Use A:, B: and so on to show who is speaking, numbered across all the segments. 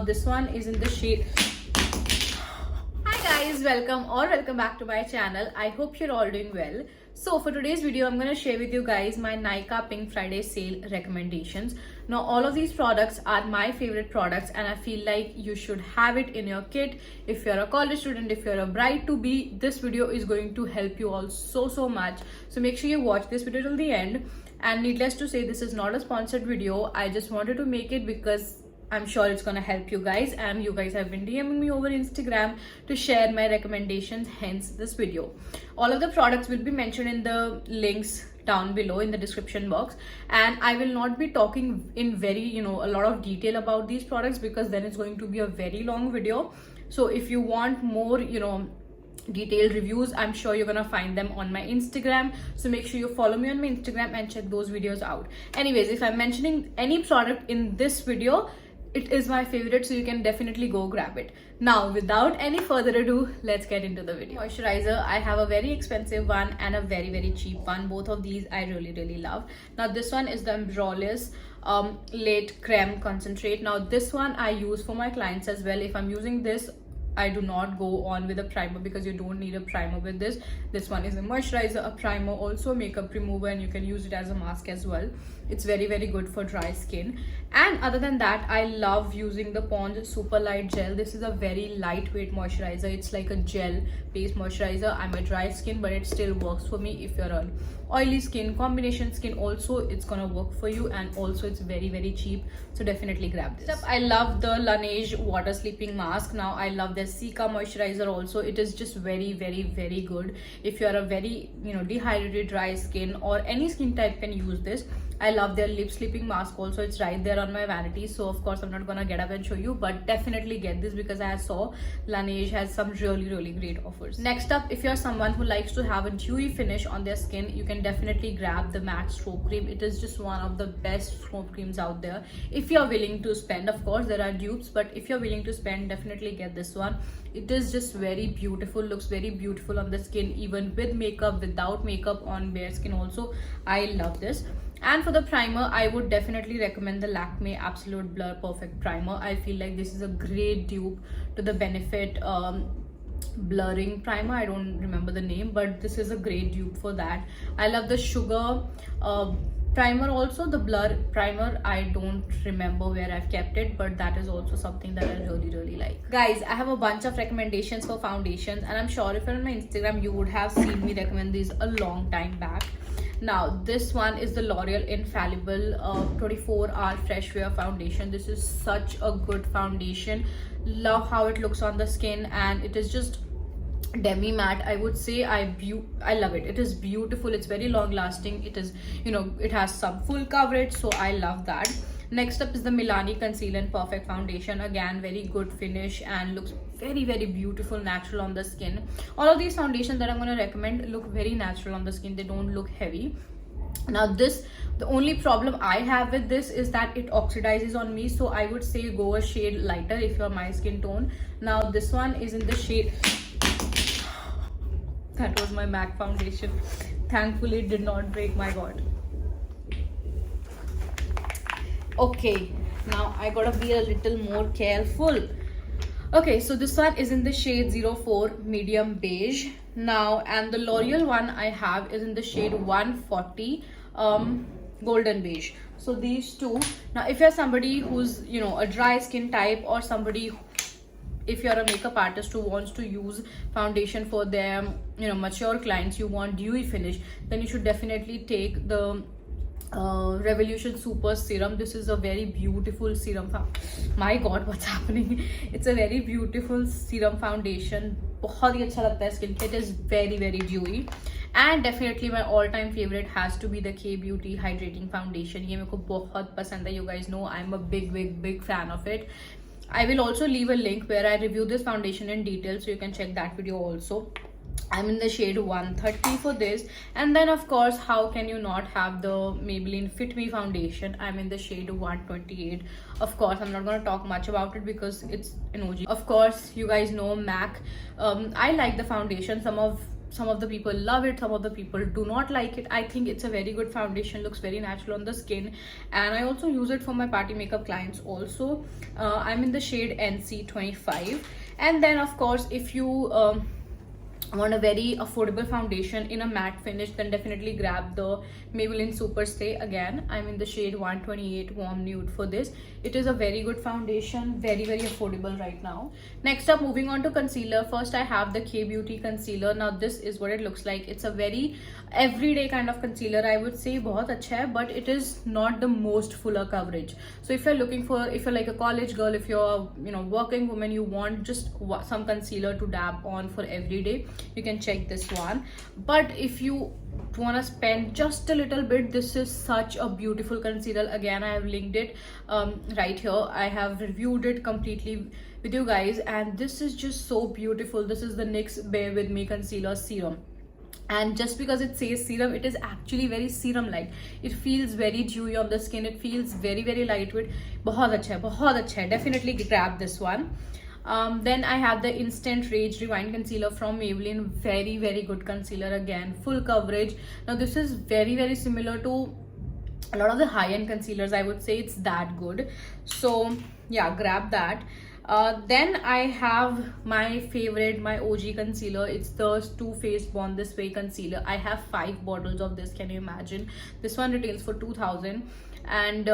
A: this one is in the shade. Hi guys, welcome back to my channel. I hope you're all doing well. So for today's video, I'm going to share with you guys my Nykaa Pink Friday Sale recommendations. Now all of these products are my favorite products and I feel like you should have it in your kit. If you're a college student, if you're a bride to be, this video is going to help you all so much. So make sure you watch this video till the end. And needless to say, this is not a sponsored video. I just wanted to make it because I'm sure it's gonna help you guys, and you guys have been DMing me over Instagram to share my recommendations, hence this video. All of the products will be mentioned in the links down below in the description box, and I will not be talking in very a lot of detail about these products because then it's going to be a very long video. So if you want more detailed reviews, I'm sure you're gonna find them on my Instagram, so make sure you follow me on my Instagram and check those videos out. Anyways, if I'm mentioning any product in this video, it is my favorite, so you can definitely go grab it. Now without any further ado, let's get into the video. Moisturizer, I have a very expensive one and a very cheap one. Both of these I really love. Now this one is the Embryollis Late Creme Concentrate. Now this one I use for my clients as well. If I'm using this, I do not go on with a primer because you don't need a primer with this. This one is a moisturizer, a primer, also a makeup remover, and you can use it as a mask as well. It's very good for dry skin. And other than that, I love using the Pond's Super Light Gel. This is a very lightweight moisturizer. It's like a gel based moisturizer. I'm a dry skin, but it still works for me. If you're an oily skin, combination skin, also it's gonna work for you, and also it's very cheap, so definitely grab this. I love the Laneige water sleeping mask. Now I love their Cica moisturizer also. It is just very good. If you're a very dehydrated dry skin or any skin type can use this. I love their lip sleeping mask also. It's right there on my vanity, so of course I'm not gonna get up and show you, but definitely get this because I saw Laneige has some really great offers. Next up, if you're someone who likes to have a dewy finish on their skin, you can definitely grab the matte stroke cream. It is just one of the best stroke creams out there if you're willing to spend. Of course there are dupes, but if you're willing to spend, definitely get this one. It is just very beautiful, looks very beautiful on the skin, even with makeup, without makeup, on bare skin also. I love this. And for the primer, I would definitely recommend the Lakme Absolute Blur Perfect Primer. I feel like this is a great dupe to the Benefit blurring primer. I don't remember the name, but this is a great dupe for that. I love the Sugar primer also. The blur primer, I don't remember where I've kept it, but that is also something that I really like. Guys, I have a bunch of recommendations for foundations, and I'm sure if you're on my Instagram, you would have seen me recommend these a long time back. Now this one is the L'Oreal Infallible 24-hour Fresh Wear Foundation. This is such a good foundation. Love how it looks on the skin, and it is just demi matte. I would say I love it. It is beautiful. It's very long lasting. It is it has some full coverage, so I love that. Next up is the Milani Conceal and Perfect Foundation. Again, very good finish and looks very beautiful, natural on the skin. All of these foundations that I'm going to recommend look very natural on the skin. They don't look heavy. Now this, the only problem I have with this is that it oxidizes on me, so I would say go a shade lighter if you're my skin tone. Now this one is in the shade, that was my MAC foundation. Thankfully it did not break, my god. Okay, now I gotta be a little more careful. Okay, so this one is in the shade 04 Medium Beige. Now, and the L'Oreal one I have is in the shade 140 Golden Beige. So these two. Now if you're somebody who's a dry skin type, or somebody, if you're a makeup artist who wants to use foundation for their mature clients, you want dewy finish, then you should definitely take the Revolution Super Serum. This is a very beautiful serum. My god, what's happening? It's a very beautiful serum foundation. बहुत ही अच्छा लगता है skin पे. It is very dewy. And definitely my all-time favorite has to be the K Beauty Hydrating Foundation. ये मेरे को बहुत पसंद है. You guys know I'm a big fan of it. I will also leave a link where I review this foundation in detail, so you can check that video also. I'm in the shade 130 for this. And then of course, how can you not have the Maybelline Fit Me foundation? I'm in the shade 128. Of course, I'm not going to talk much about it because it's an OG. Of course, you guys know MAC. I like the foundation. Some of some of the people love it, some of the people do not like it. I think it's a very good foundation, looks very natural on the skin, and I also use it for my party makeup clients also. I'm in the shade NC25. And then of course, if you want a very affordable foundation in a matte finish, then definitely grab the Maybelline Superstay. Again, I'm in the shade 128 warm nude for this. It is a very good foundation, very affordable right now. Next up, moving on to concealer. First I have the K Beauty concealer. Now this is what it looks like. It's a very everyday kind of concealer, I would say. बहुत अच्छा है, but it is not the most fuller coverage. So if you're looking for, if you're like a college girl, if you're, you know, working woman, you want just some concealer to dab on for every day, you can check this one. But if you want to spend just a little bit, this is such a beautiful concealer. Again, I have linked it right here. I have reviewed it completely with you guys, and this is just so beautiful. This is the NYX Bear With Me concealer serum, and just because it says serum, it is actually very serum like. It feels very dewy on the skin, it feels very lightweight. बहुत अच्छा है. Definitely grab this one. Then I have the Instant Rage Rewind concealer from Maybelline. Very good concealer. Again, full coverage. Now this is very similar to a lot of the high-end concealers, I would say. It's that good. So yeah, grab that. Then I have my favorite, my OG concealer. It's the Too Faced Born This Way concealer. I have 5 bottles of this. Can you imagine? This one retails for 2000, and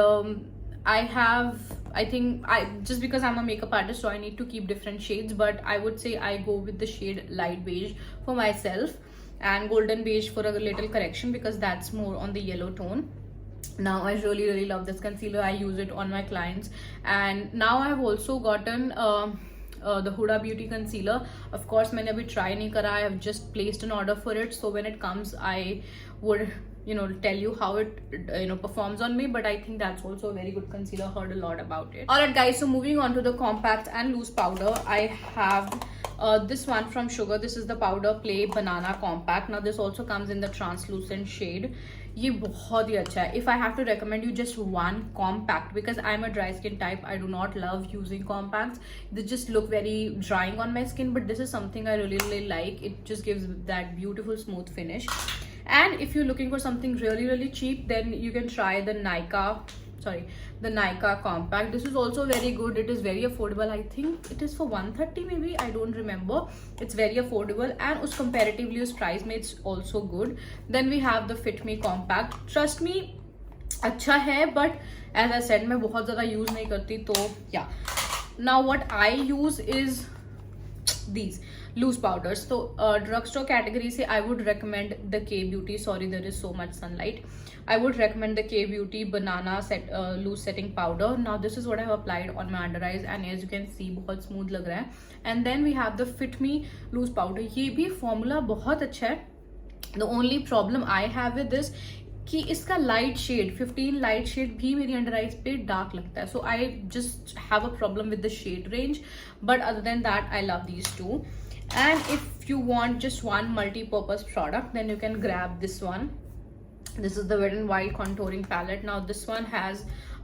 A: I think just because I'm a makeup artist, so I need to keep different shades, but I would say I go with the shade light beige for myself and golden beige for a little correction, because that's more on the yellow tone. Now I really love this concealer. I use it on my clients, and now I have also gotten the Huda Beauty concealer. Of course, मैंने अभी try नहीं करा. I have just placed an order for it, so when it comes, I would, you know, tell you how it, you know, performs on me. But I think that's also a very good concealer. Heard a lot about it. Alright guys, so moving on to the compacts and loose powder, I have this one from Sugar. This is the Powder Play Banana Compact. Now this also comes in the translucent shade. ये बहुत ही अच्छा है. If I have to recommend you just one compact, because I'm a dry skin type, I do not love using compacts. They just look very drying on my skin, but this is something I really like. It just gives that beautiful smooth finish. And if you're looking for something really cheap, then you can try the Nykaa compact. This is also very good. It is very affordable. I think it is for 130 maybe, I don't remember. It's very affordable, and us comparatively us price में it's also good. Then we have the Fit Me compact. Trust me, अच्छा है, but as I said, मैं बहुत ज़्यादा use नहीं करती, तो yeah. Now what I use is these loose powders. So drugstore category say I would recommend the K Beauty. Sorry, there is so much sunlight. I would recommend the K Beauty banana loose setting powder. Now this is what I have applied on my under eyes, and as you can see, बहुत smooth लग रहा है. And then we have the Fit Me loose powder. ये भी formula बहुत अच्छा है. The only problem I have with this कि इसका लाइट शेड 15 लाइट शेड भी मेरी अंडर आइज पे डार्क लगता है. So I just have a problem with the shade range, but other than that I love these two. And if you want just one multi-purpose product, then you can grab this one. This is the Wet n Wild contouring palette. Now this one has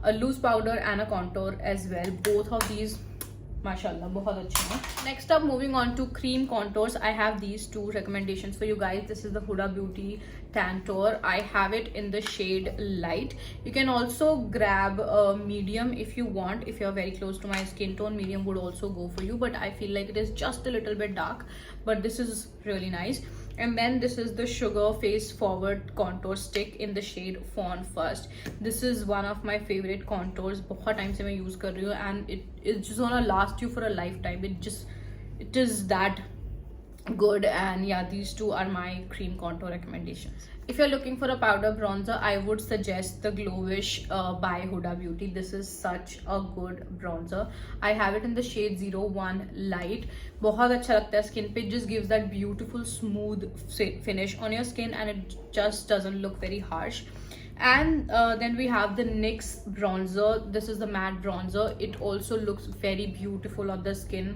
A: a loose powder and a contour as well. Both of these, mashallah, बहुत अच्छे हैं. Next up, moving on to cream contours, I have these 2 recommendations for you guys. This is the Huda Beauty Tantour. I have it in the shade light. You can also grab a medium if you want. If you're very close to my skin tone, medium would also go for you, but I feel like it is just a little bit dark, but this is really nice. And then this is the Sugar Face Forward Contour Stick in the shade Fawn First. This is one of my favorite contours. बहुत time से मैं use कर रही हूँ, and it's just gonna last you for a lifetime. It is that good. And yeah, these 2 are my cream contour recommendations. If you're looking for a powder bronzer, I would suggest the Glowish by Huda Beauty. This is such a good bronzer. I have it in the shade 01 Light. बहुत अच्छा लगता है skin पे. It just gives that beautiful smooth finish on your skin, and it just doesn't look very harsh. And then we have the NYX bronzer. This is the matte bronzer. It also looks very beautiful on the skin.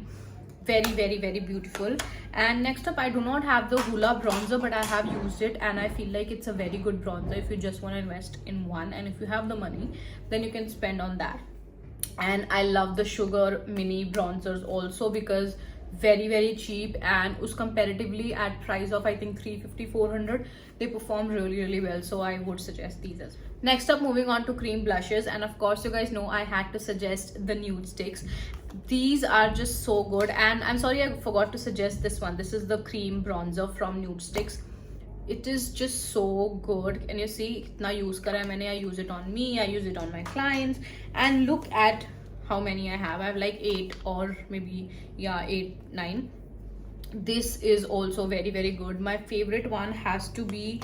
A: Very beautiful. And next up, I do not have the Hoola bronzer, but I have used it, and I feel like it's a very good bronzer if you just want to invest in one, and if you have the money, then you can spend on that. And I love the Sugar mini bronzers also, because very cheap, and us comparatively at price of I think 350-400, they perform really well. So I would suggest these as well. Next up, moving on to cream blushes, and of course you guys know I had to suggest the nude sticks. These are just so good, and I'm sorry I forgot to suggest this one. This is the cream bronzer from Nude Sticks. It is just so good, and you see itna use kara hai maine. I use it on me, I use it on my clients, and look at how many I have. I have like 8 or maybe 8 9. This is also very good. My favorite one has to be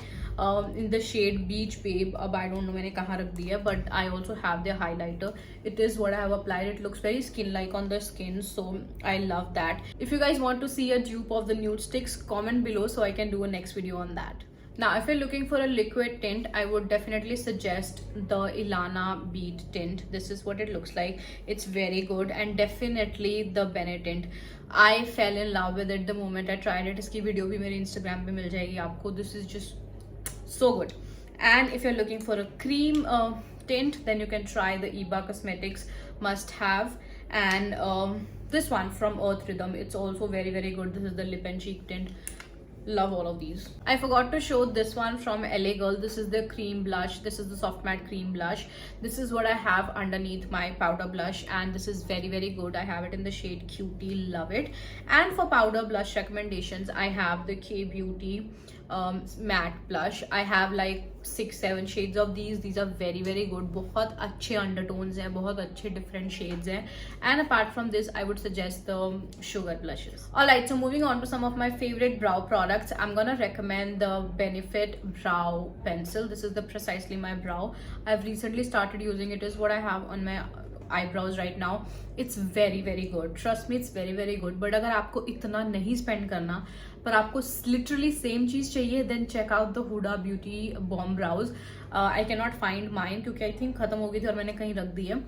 A: in the shade Beach Babe. I don't know मैंने कहाँ रख दिया, but I also have the highlighter. It is what I have applied. It looks very skin like on the skin, so I love that. If you guys want to see a dupe of the nude sticks, comment below so I can do a next video on that. Now if you're looking for a liquid tint, I would definitely suggest the Ilana Beat tint. This is what it looks like. It's very good, and definitely the Bene tint. I fell in love with it the moment I tried it. Iski video bhi mere Instagram pe mil jayegi aapko. This is just so good. And if you're looking for a cream tint, then you can try the Iba Cosmetics Must Have, and this one from Earth Rhythm. It's also very good. This is the lip and cheek tint. Love all of these. I forgot to show this one from LA Girl. This is the cream blush. This is the soft matte cream blush. This is what I have underneath my powder blush, and this is very good. I have it in the shade Cutie. Love it. And for powder blush recommendations, I have the K Beauty matte blush. I have like 6-7 shades of these are very good. बहुत अच्छे undertones हैं, बहुत अच्छे different shades हैं. And apart from this, I would suggest the sugar blushes. Alright, so moving on to some of my favorite brow products, I'm gonna recommend the Benefit brow pencil. This is the Precisely My Brow. I've recently started using it. Is what I have on my eyebrows right now. It's very good. Trust me, it's very good. But अगर आपको इतना नहीं spend करना, पर आपको literally same चीज चाहिए, then check out the Huda Beauty Bomb Brows. I cannot find mine क्योंकि I think खत्म हो गई थी और मैंने कहीं रख दी है.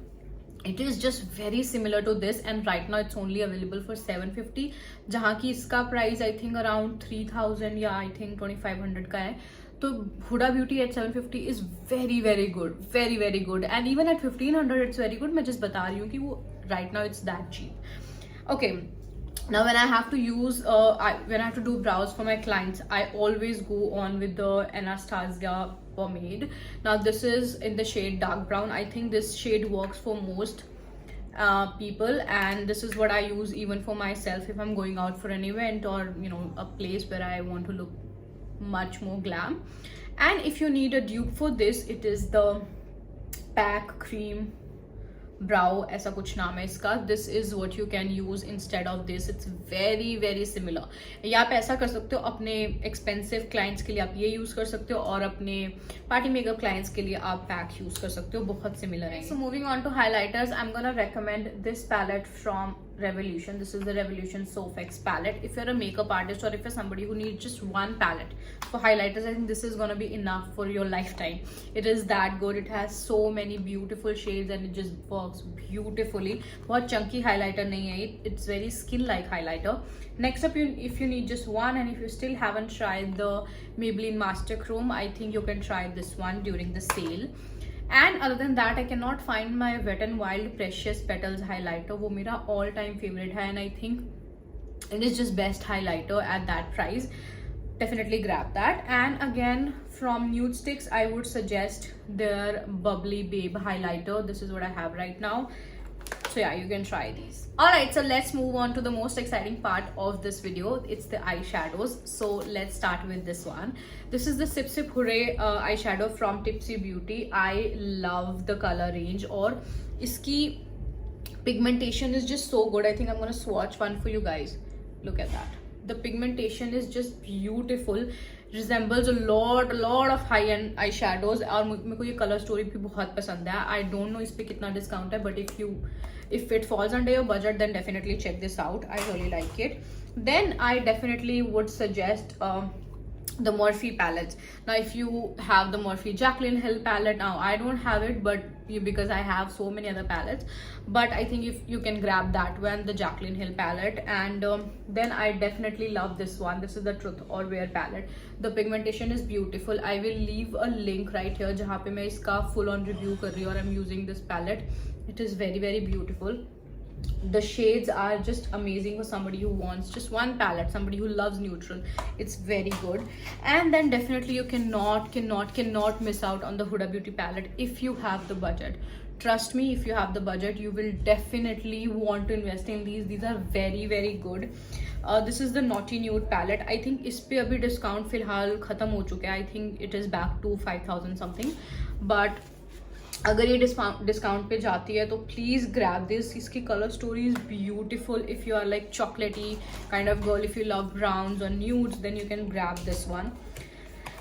A: It is just very similar to this, and right now it's only available for 750, जहाँ की इसका price I think around 3000 या I think 2500 का है. तो Huda Beauty at 750 is very good, very good, and even at 1500 it's very good. मैं just बता रही हूँ कि वो right now it's that cheap. Okay, now when I have to use when I have to do brows for my clients, I always go on with the Anastasia pomade. Now this is in the shade dark brown. I think this shade works for most people, and this is what I use even for myself if I'm going out for an event or a place where I want to look much more glam. And if you need a dupe for this, it is the Pack Cream Brow, ऐसा कुछ नाम है इसका. This is what you can use instead of this. It's very similar. या आप ऐसा कर सकते हो, अपने expensive clients के लिए आप ये use कर सकते हो, और अपने party makeup clients के लिए आप pack use कर सकते हो. बहुत similar है. So moving on to highlighters, I'm gonna recommend this palette from Revolution. This is the Revolution Sofx palette. If you're a makeup artist, or if you're somebody who needs just one palette for highlighters, I think this is gonna be enough for your lifetime. It is that good. It has so many beautiful shades and it just works beautifully. बहुत chunky highlighter नहीं है. It's very skin like highlighter. Next up, if you need just one, and if you still haven't tried the Maybelline Master Chrome, I think you can try this one during the sale. And other than that, I cannot find my Wet n Wild Precious Petals highlighter. वो मेरा all time favorite है, and I think it is just best highlighter at that price. Definitely grab that. And again, from Nude Sticks, I would suggest their Bubbly Babe highlighter. This is what I have right now. So yeah, you can try these. Alright, so let's move on to the most exciting part of this video. It's the eyeshadows. So let's start with this one. This is the Sip Sip Hooray eyeshadow from Tipsy Beauty. I love the color range, और इसकी pigmentation is just so good. I think I'm gonna swatch one for you guys. Look at that. The pigmentation is just beautiful. Resembles a lot of high-end eyeshadows, और मेरे को ये color story भी बहुत पसंद है. I don't know इस पे कितना discount है, but if it falls under your budget, then definitely check this out. I really like it. Then I definitely would suggest the Morphe palettes. Now if you have the Morphe Jaclyn Hill palette, now I don't have it, but because I have so many other palettes, but I think if you can grab that one, the Jaclyn Hill palette. And then I definitely love this one. This is the Truth or Wear palette. The pigmentation is beautiful. I will leave a link right here जहाँ पे मैं इसका full on review कर रही हूँ, और I'm using this palette. It is very beautiful. The shades are just amazing for somebody who wants just one palette, somebody who loves neutral. It's very good. And then definitely you cannot miss out on the Huda Beauty palette if you have the budget. Trust me, if you have the budget, you will definitely want to invest in these are very good. This is the Naughty Nude palette. I think इस पे अभी discount फिलहाल खत्म हो चुका है. I think it is back to 5,000 something. But अगर ये डिस्काउंट पे जाती है तो प्लीज ग्रैब दिस. इसकी colour story is beautiful. If you are like chocolatey kind of girl, if you love browns और nudes, then you can grab this one.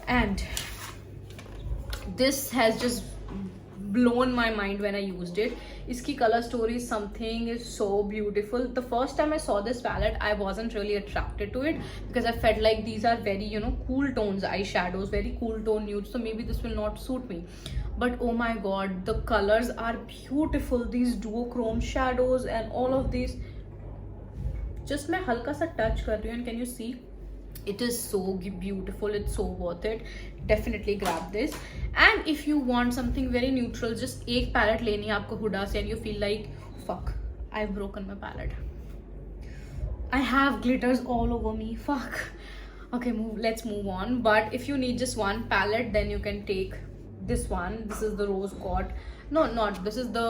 A: And this has just blown my mind when I used it. Iski color story something is so beautiful. The first time I saw this palette, I wasn't really attracted to it because I felt like these are very, you know, cool tones eyeshadows, very cool tone nudes, so maybe this will not suit me. But oh my god, the colors are beautiful. These duochrome shadows and all of these. Just मैं हल्का सा touch कर रही हूँ and can you see? It is so beautiful. It's so worth it. Definitely grab this. And if you want something very neutral, just एक palette लेनी है आपको हुडा से and you feel like fuck, I've broken my palette, I have glitters all over me, fuck. Okay, let's move on. But if you need just one palette, then you can take this one. This is the rose gold. No, not this is the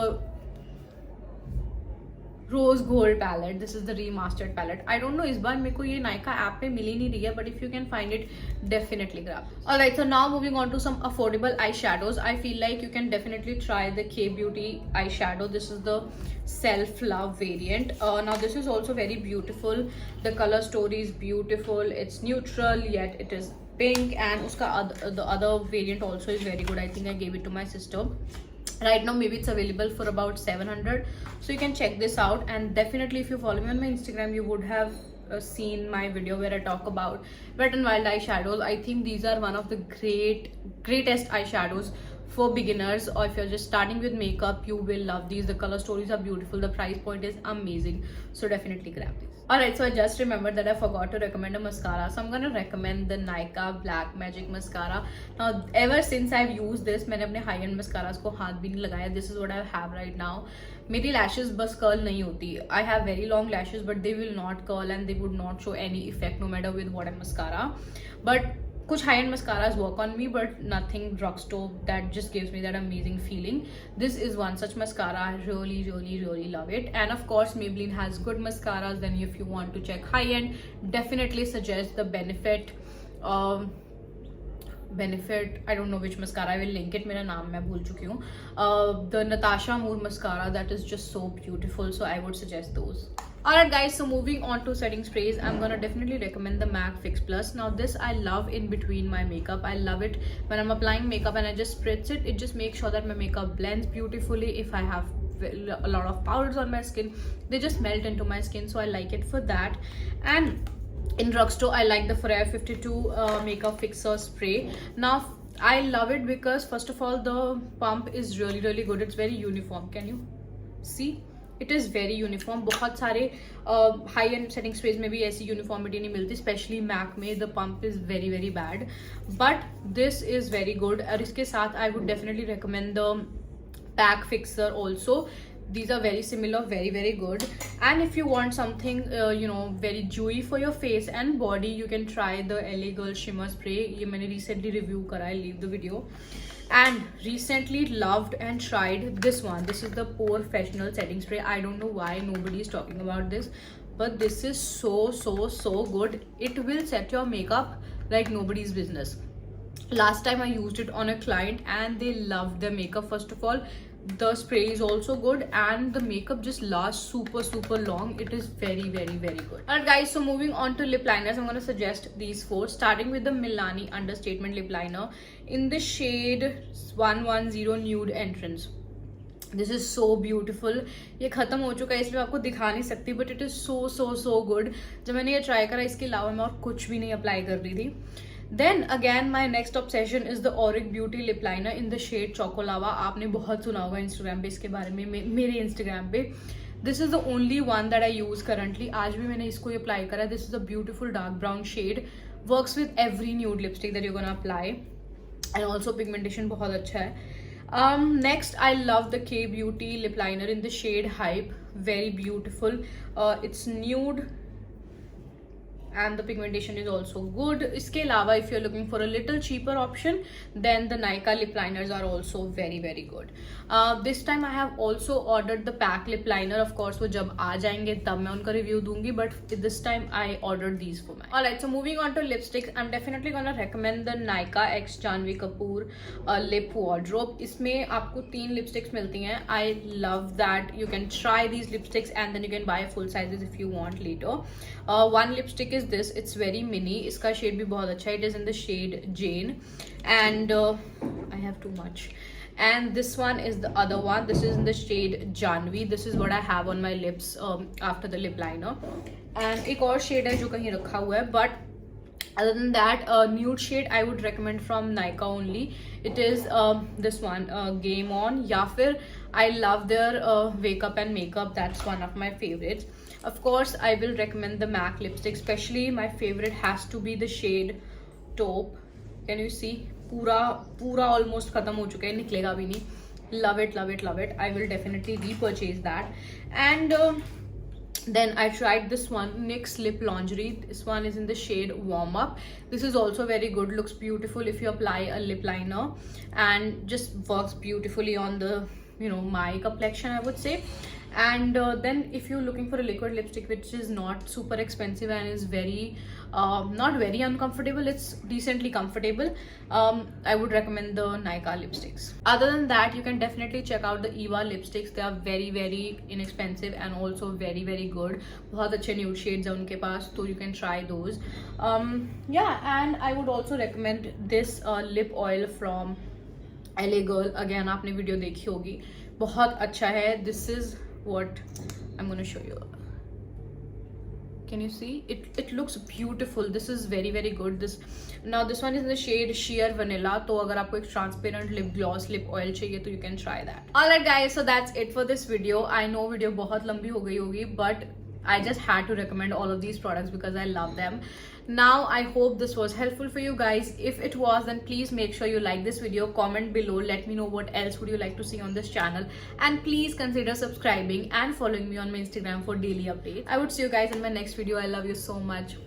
A: rose gold palette. This is the remastered palette. I don't know, इस बार मेरे को ये Nykaa app पे मिल ही नहीं रही है, but if you can find it, definitely grab. Alright, so now moving on to some affordable eyeshadows. I feel like you can definitely try the K Beauty eyeshadow. This is the Self Love variant. Now this is also very beautiful. The color story is beautiful. It's neutral yet it is pink, and uska the other variant also is very good. I think I gave it to my sister. Right now maybe it's available for about 700, so you can check this out. And definitely if you follow me on my Instagram, you would have seen my video where I talk about Wet n Wild eyeshadows. I think these are one of the greatest eyeshadows for beginners, or if you're just starting with makeup, you will love these. The color stories are beautiful, the price point is amazing, so definitely grab these. Alright, so I just remembered that I forgot to recommend a mascara, so I'm gonna recommend the Nykaa Black Magic Mascara. Now ever since I've used this, मैंने अपने high end mascaras को हाथ भी नहीं लगाया. This is what I have right now. मेरी lashes बस curl नहीं होती. I have very long lashes, but they will not curl and they would not show any effect no matter with what mascara. But कुछ high end mascaras work on me, but nothing Drugstore that just gives me that amazing feeling. This is one such mascara. I really love it. And of course Maybelline has good mascaras. Then if you want to check high end, definitely suggest the Benefit I don't know which mascara, I will link it, मेरा नाम मैं भूल चुकी हूँ. The Natasha Moore mascara, that is just so beautiful, so I would suggest those. Alright guys, so moving on to setting sprays, I'm gonna definitely recommend the MAC Fix Plus. Now this I love in between my makeup. I love it when I'm applying makeup and I just spritz it. It just makes sure that my makeup blends beautifully. If I have a lot of powders on my skin, they just melt into my skin, so I like it for that. And in Drugstore, I like the Forever 52 makeup fixer spray. Now I love it because first of all, the pump is really good. It's very uniform. Can you see? It is very uniform. बहुत सारे high end setting sprays में भी ऐसी uniformity नहीं मिलती, especially MAC में the pump is very bad. But this is very good. और इसके साथ I would definitely recommend the pack fixer also. These are very similar, very good. And if you want something you know, very dewy for your face and body, you can try the LA Girl Shimmer Spray. ये मैंने recently review करा है, leave the video. And recently loved and tried this one. This is the Professional setting spray. I don't know why nobody is talking about this, but this is so good. It will set your makeup like nobody's business. Last time I used it on a client and they loved their makeup. First of all, the spray is also good and the makeup just lasts super long. It is very good. Alright guys, so moving on to lip liners, I'm going to suggest these four, starting with the Milani Understatement lip liner in the shade 110 Nude Entrance. This is so beautiful. ये खत्म हो चुका है इसलिए मैं आपको दिखा नहीं सकती, but it is so good. जब मैंने ये ट्राई करा, इसके अलावा मैं और कुछ भी नहीं अप्लाई कर रही थी. Then again, my next obsession is the Auric Beauty lip liner in the shade Choco Lava. आपने बहुत सुना होगा Instagram पे इसके बारे में, मेरे Instagram पे. This is the only one that I use currently. आज भी मैंने इसको अप्लाई करा. This is a beautiful dark brown shade. Works with every nude lipstick that you're gonna apply. And also pigmentation बहुत अच्छा है. Next, I love the K Beauty lip liner in the shade Hype. Very beautiful. It's nude and the pigmentation is also good. Iske alawa, if you're looking for a little cheaper option, then the Nykaa lip liners are also very good. This time I have also ordered the pack lip liner. Of course wo jab aa jayenge tab main unka review dungi, but this time I ordered these for my. Alright, so moving on to lipsticks, I'm definitely gonna recommend the Nykaa x Janhvi Kapoor lip wardrobe. इसमें आपको 3 lipsticks मिलती हैं. I love that you can try these lipsticks and then you can buy full sizes if you want later. One lipstick is this. It's very mini. इसका shade भी बहुत अच्छा है. It is in the shade Jane and I have too much. And this one is the other one. This is in the shade Janhvi. This is what I have on my lips after the lip liner. And एक और shade है जो कहीं रखा हुआ है, but other than that, nude shade I would recommend from Nykaa only. It is this one, Game On. या फिर I love their Wake Up and Makeup. That's one of my favorites. Of course, I will recommend the MAC lipstick. Especially my favorite has to be the shade Taupe. Can you see? पूरा almost खत्म हो चुका है, निकलेगा भी नहीं. Love it. I will definitely repurchase that. And then I tried this one, NYX Lip Lingerie. This one is in the shade Warm Up. This is also very good. Looks beautiful if you apply a lip liner and just works beautifully on the, my complexion, I would say. And then if you're looking for a liquid lipstick which is not super expensive and is very not very uncomfortable, it's decently comfortable, I would recommend the Nykaa lipsticks. Other than that, you can definitely check out the Eva lipsticks. They are very inexpensive and also very good. बहुत अच्छे nude shades हैं उनके पास, so you can try those. Yeah, and I would also recommend this lip oil from LA Girl. Again, आपने video देखी होगी, बहुत अच्छा है. This is what I'm going to show you. Can you see? It looks beautiful. This is very good. This one is in the shade Sheer Vanilla. तो अगर आपको एक transparent lip gloss lip oil चाहिए तो you can try that. Alright guys, so that's it for this video. I know video बहुत लंबी हो गई होगी, but I just had to recommend all of these products because I love them. Now I hope this was helpful for you guys. If it was, then please make sure you like this video, comment below, let me know what else would you like to see on this channel, and please consider subscribing and following me on my Instagram for daily updates. I would see you guys in my next video. I love you so much.